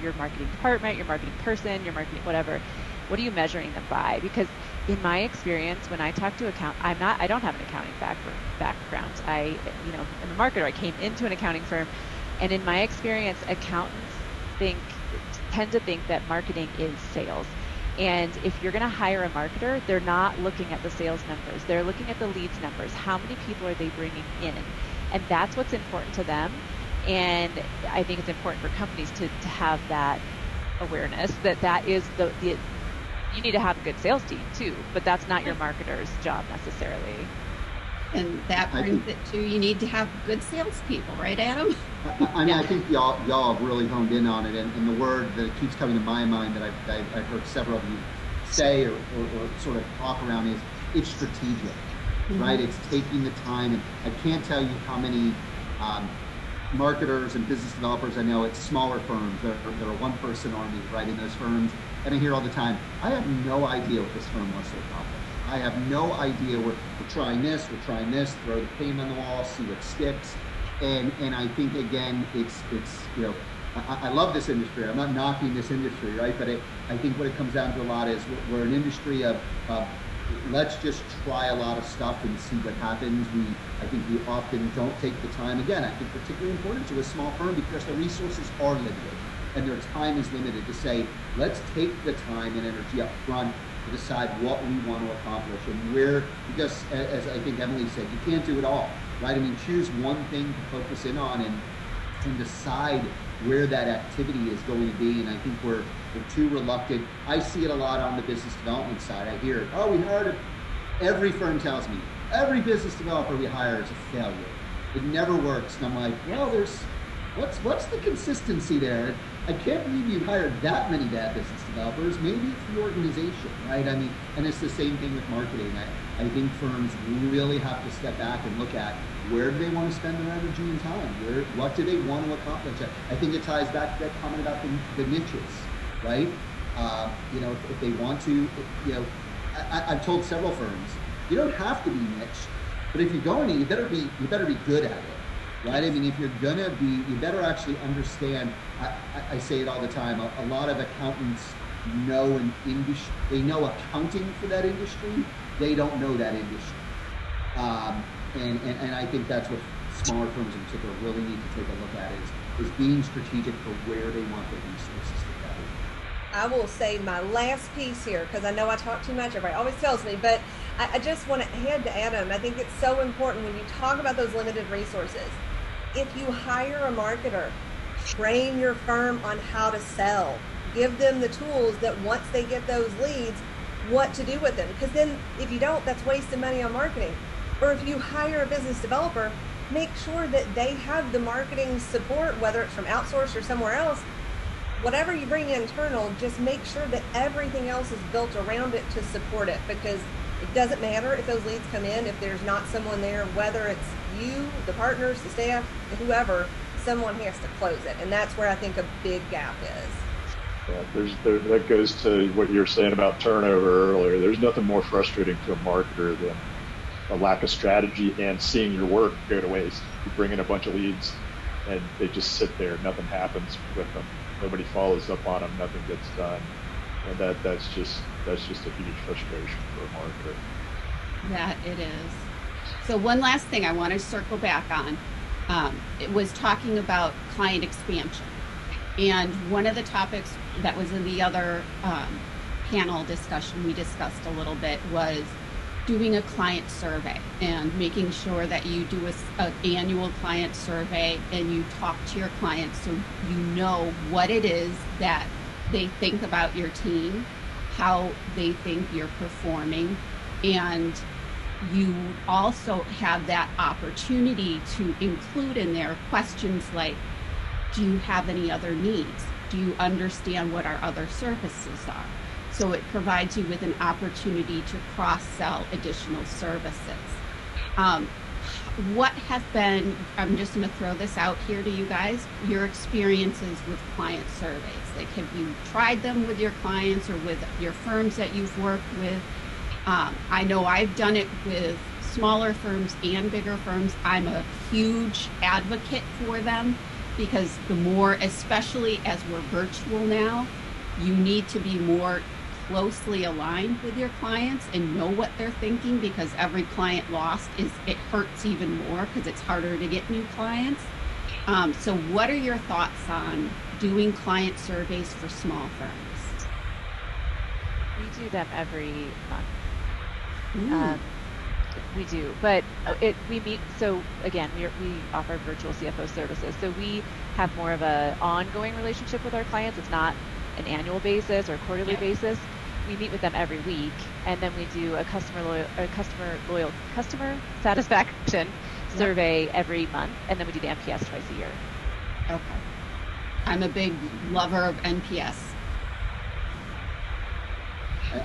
department, your marketing person, your marketing whatever? What are you measuring them by? Because in my experience, when I talk to I don't have an accounting background. I'm a marketer. I came into an accounting firm, and in my experience, accountants tend to think that marketing is sales. And if you're going to hire a marketer, they're not looking at the sales numbers. They're looking at the leads numbers. How many people are they bringing in? And that's what's important to them. And I think it's important for companies to have that awareness that is you need to have a good sales team too, but that's not your marketer's job necessarily. And that brings it to, you need to have good salespeople, right, Adam? I mean, I think y'all have really honed in on it, and the word that keeps coming to my mind that I've heard several of you say or sort of talk around is it's strategic, right? It's taking the time, and I can't tell you how many marketers and business developers I know at smaller firms that are a one-person army, right, in those firms, and I hear all the time, I have no idea what this firm wants to accomplish. I have no idea. We're trying this, throw the paint on the wall, see what sticks. And I think, again, it's I love this industry. I'm not knocking this industry, right? But I think what it comes down to a lot is we're an industry of let's just try a lot of stuff and see what happens. I think we often don't take the time. Again, I think particularly important to a small firm because the resources are limited and their time is limited to say, let's take the time and energy up front to decide what we want to accomplish and where, because as I think Emily said, you can't do it all, right? I mean, choose one thing to focus in on and decide where that activity is going to be. And I think we're too reluctant. I see it a lot on the business development side. I hear, oh, we hired every firm tells me, every business developer we hire is a failure. It never works. And I'm like, well, what's the consistency there? I can't believe you hired that many bad business developers. Maybe it's the organization, right? I mean, and it's the same thing with marketing. I think firms really have to step back and look at where do they want to spend their energy and time? What do they want to accomplish? I think it ties back to that comment about the niches, right? If they want to, I've told several firms, you don't have to be niche, but if you're going to, you better be good at it. Right? I mean, if you're gonna be, you better actually understand. I say it all the time. A lot of accountants know an industry. They know accounting for that industry. They don't know that industry. And I think that's what smaller firms in particular really need to take a look at is being strategic for where they want the resources to go. I will say my last piece here, because I know I talk too much. Everybody always tells me, but I just want to add to Adam. I think it's so important when you talk about those limited resources. If you hire a marketer, train your firm on how to sell. Give them the tools that once they get those leads, what to do with them. Because then if you don't, that's wasting money on marketing. Or if you hire a business developer, make sure that they have the marketing support, whether it's from outsourced or somewhere else. Whatever you bring internal, just make sure that everything else is built around it to support it, because it doesn't matter if those leads come in, if there's not someone there, whether it's you, the partners, the staff, whoever, someone has to close it. And that's where I think a big gap is. Yeah, that goes to what you were saying about turnover earlier. There's nothing more frustrating to a marketer than a lack of strategy and seeing your work go to waste. You bring in a bunch of leads and they just sit there. Nothing happens with them. Nobody follows up on them. Nothing gets done. And that's just a huge frustration for a marketer. Yeah, it is. So one last thing I want to circle back on. It was talking about client expansion. And one of the topics that was in the other panel discussion we discussed a little bit was doing a client survey and making sure that you do an annual client survey and you talk to your clients so you know what it is that they think about your team, how they think you're performing, and you also have that opportunity to include in there questions like, do you have any other needs? Do you understand what our other services are? So it provides you with an opportunity to cross-sell additional services. What have been, I'm just going to throw this out here to you guys, your experiences with client surveys? Like, have you tried them with your clients or with your firms that you've worked with? I know I've done it with smaller firms and bigger firms. I'm a huge advocate for them. because the more, especially as we're virtual now, you need to be more closely aligned with your clients and know what they're thinking, because every client lost it hurts even more because it's harder to get new clients. So what are your thoughts on doing client surveys for small firms? We do them every month. We do, but we meet. So again, we offer virtual CFO services. So we have more of a ongoing relationship with our clients. It's not an annual basis or quarterly basis. We meet with them every week, and then we do a customer satisfaction survey every month, and then we do the NPS twice a year. Okay. I'm a big lover of NPS.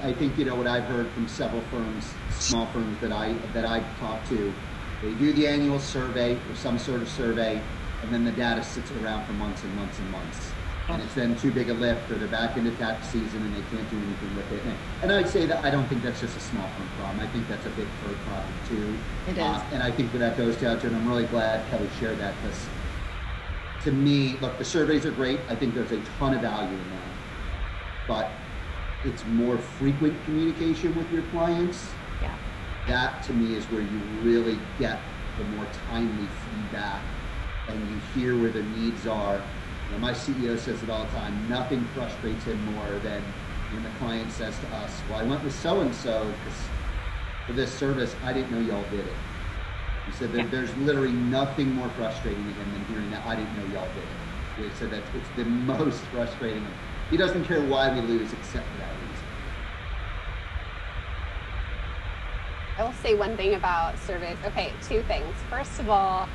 I think, you know, what I've heard from several firms, small firms that I've talked to, they do the annual survey or some sort of survey, and then the data sits around for months and months and months. And it's then too big a lift, or they're back into tax season and they can't do anything with it. And I'd say that I don't think that's just a small firm problem. I think that's a big firm problem too. It is. And I think that goes down to, and I'm really glad Kelly shared that, because to me, look, the surveys are great. I think there's a ton of value in them, but it's more frequent communication with your clients. Yeah. That to me is where you really get the more timely feedback, and you hear where the needs are. You know, my CEO says it all the time. Nothing frustrates him more than when the client says to us, well, I went with so-and-so because for this service, I didn't know y'all did it. He said that there's literally nothing more frustrating to him than hearing that I didn't know y'all did it. He said that it's the most frustrating. He doesn't care why we lose except for that reason. I will say one thing about surveys. Okay, two things. First of all,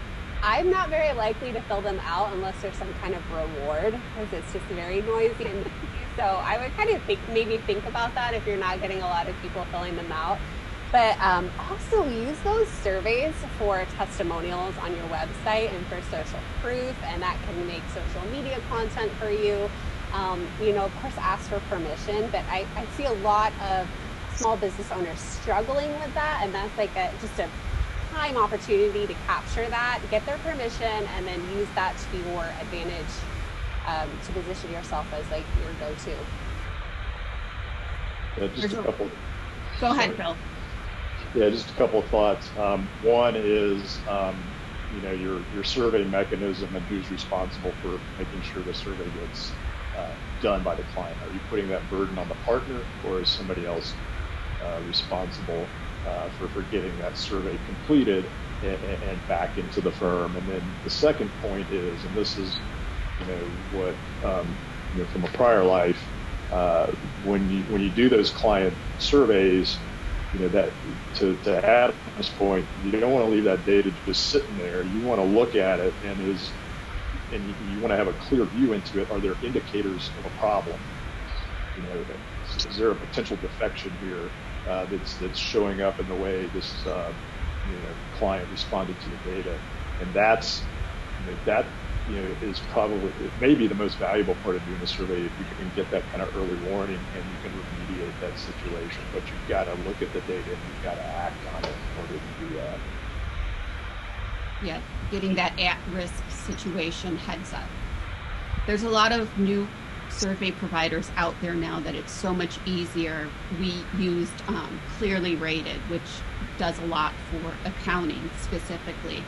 I'm not very likely to fill them out unless there's some kind of reward, because it's just very noisy. And so I would kind of maybe think about that if you're not getting a lot of people filling them out. But also use those surveys for testimonials on your website and for social proof, and that can make social media content for you. You know, of course, ask for permission, but I see a lot of small business owners struggling with that, and that's like just a prime opportunity to capture that, get their permission, and then use that to your advantage to position yourself as like your go-to. Just a couple. Go ahead, Phil. Yeah, just a couple of thoughts. One is, you know, your survey mechanism and who's responsible for making sure the survey gets done by the client. Are you putting that burden on the partner, or is somebody else responsible for getting that survey completed and back into the firm? And then the second point is, and this is, you know, what you know, from a prior life, when you do those client surveys, you know, that to add this point, you don't want to leave that data just sitting there. You want to look at it, and you want to have a clear view into it. Are there indicators of a problem? You know, is there a potential defection here that's showing up in the way this you know, client responded to the data? And that's, you know, that, you know, is probably, it may be the most valuable part of doing the survey, if you can get that kind of early warning and you can remediate that situation. But you've got to look at the data and you've got to act on it in order to do that. Yeah, getting that at-risk situation heads up. There's a lot of new survey providers out there now that it's so much easier. We used Clearly Rated, which does a lot for accounting specifically.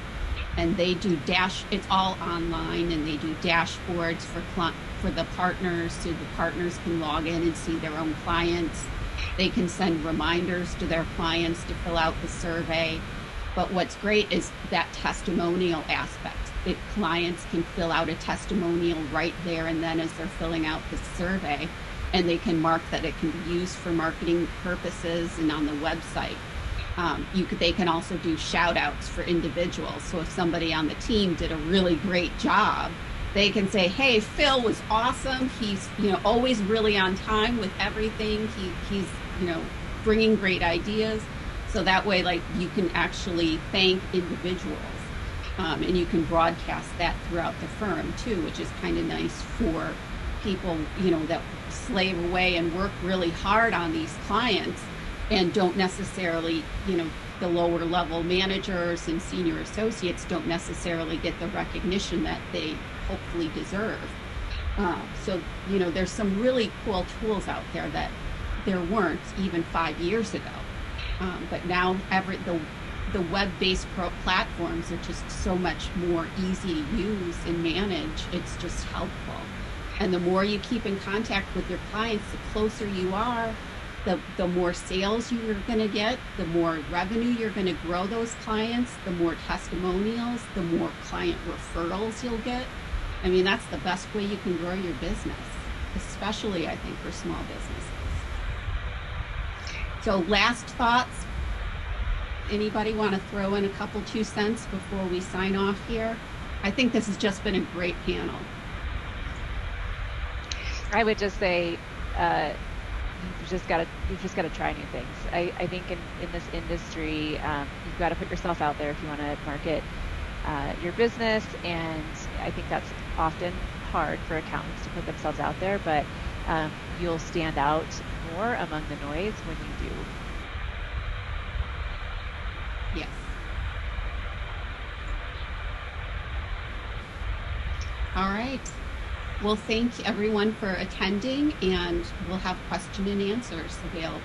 And they do it's all online, and they do dashboards for the partners, so the partners can log in and see their own clients. They can send reminders to their clients to fill out the survey. But what's great is that testimonial aspect. Clients can fill out a testimonial right there and then as they're filling out the survey, and they can mark that it can be used for marketing purposes and on the website. They can also do shout outs for individuals. So if somebody on the team did a really great job, they can say, hey, Phil was awesome. He's, you know, always really on time with everything. He's, you know, bringing great ideas. So that way, like, you can actually thank individuals. And you can broadcast that throughout the firm too, which is kind of nice for people, you know, that slave away and work really hard on these clients. and don't necessarily, the lower level managers and senior associates don't necessarily get the recognition that they hopefully deserve. So, there's some really cool tools out there that there weren't even 5 years ago. But now the web-based platforms are just so much more easy to use and manage. It's just helpful. And the more you keep in contact with your clients, the closer you are, the more sales you're going to get, the more revenue you're going to grow those clients, the more testimonials, the more client referrals you'll get. I mean, that's the best way you can grow your business, especially, I think, for small businesses. So last thoughts. Anybody want to throw in a couple 2 cents before we sign off here? I think this has just been a great panel. I would just say you've just got to try new things. I think in this industry, you've got to put yourself out there if you want to market your business, and I think that's often hard for accountants to put themselves out there, but you'll stand out more among the noise when you do. Yes. All right. Well, thank everyone for attending, and we'll have question and answers available.